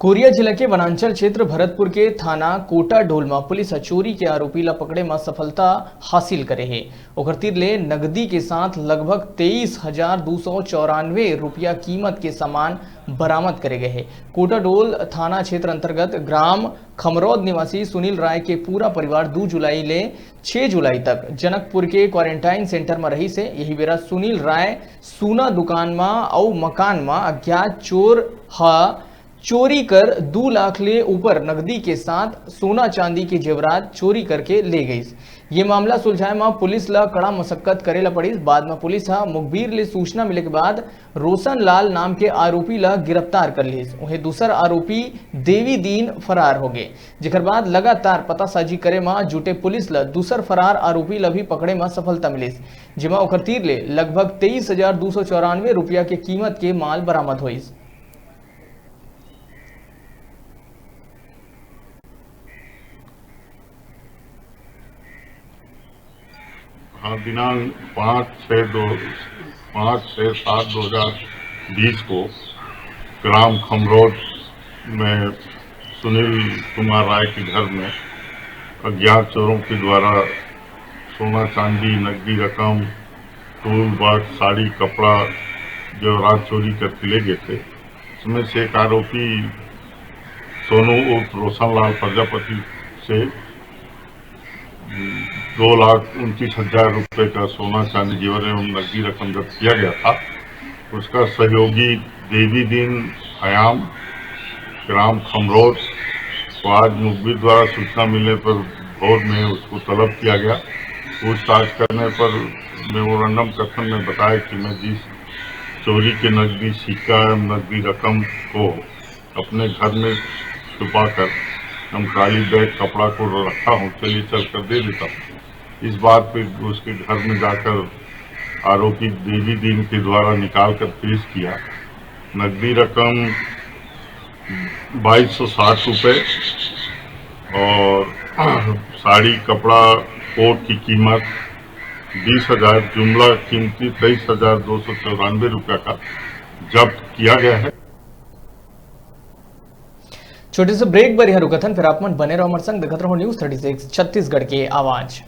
Korea जिला के वनांचल क्षेत्र भरतपुर के थाना कोटा ढोल में पुलिस चोरी के आरोपी ला पकड़े में सफलता हासिल करे है। ओकर तीर ले नगदी के साथ लगभग 23,294 रुपया कीमत के सामान बरामद करे गए है। कोटा ढोल थाना क्षेत्र अंतर्गत ग्राम खमरौद निवासी सुनील राय के पूरा परिवार 2 जुलाई ले 6 जुलाई तक जनकपुर के क्वारंटाइन सेंटर में रही से। यही बेरा सुनील राय सोना दुकान में और मकान में अज्ञात चोर चोरी कर 2 लाख ले ऊपर नकदी के साथ सोना चांदी के जेवरात चोरी करके ले गई। ये मामला सुलझाए में पुलिस ला कड़ा मशक्कत करेला पड़ी। बाद में पुलिस मुखबिर ले सूचना मिले के बाद रोशन लाल नाम के आरोपी ला गिरफ्तार कर ली। वहीं दूसर आरोपी देवी दीन फरार हो गए। जेकर बाद लगातार पतासाजी करे में जुटे पुलिस ला दूसर फरार आरोपी ला भी पकड़े में सफलता मिली, जिमा ओकर तीर ले लगभग 23,294 रुपया के कीमत के माल बरामद हुई। हाँ, दिनांक 5/7/2020 को ग्राम खमरौद में सुनील कुमार राय के घर में अज्ञात चोरों के द्वारा सोना चांदी नकदी रकम टूल बॉक्स साड़ी कपड़ा जेवरात चोरी करके ले गए थे। इसमें से एक आरोपी सोनू उर्फ रोशन लाल प्रजापति से 2,29,000 रुपये का सोना चांदी जेवर एवं नकदी रकम जब्त किया गया था। उसका सहयोगी देवी दीन हयाम ग्राम खमरौद को आज मुखबिर द्वारा सूचना मिलने पर भोर में उसको तलब किया गया। पूछताछ करने पर मेमोरेंडम कथन में बताया कि मैं जिस चोरी के नकदी सिक्का एवं नकदी रकम को अपने घर में छुपाकर हम ट्राली बैग कपड़ा को रखा हूँ, चलिए चल कर दे देता हूँ। इस बात पे उसके घर में जाकर आरोपी देवी दीन के द्वारा निकाल कर पेश किया। नकदी रकम 2,260 रुपये और साड़ी कपड़ा कोट की कीमत 20,000, जुमला कीमती 23,294 रुपये का जब्त किया गया है। छोटे से ब्रेक बर रुकथन, फिर आप मन बने रहो हमारे संग, देखते रहो न्यूज़ 36 छत्तीसगढ़ के आवाज।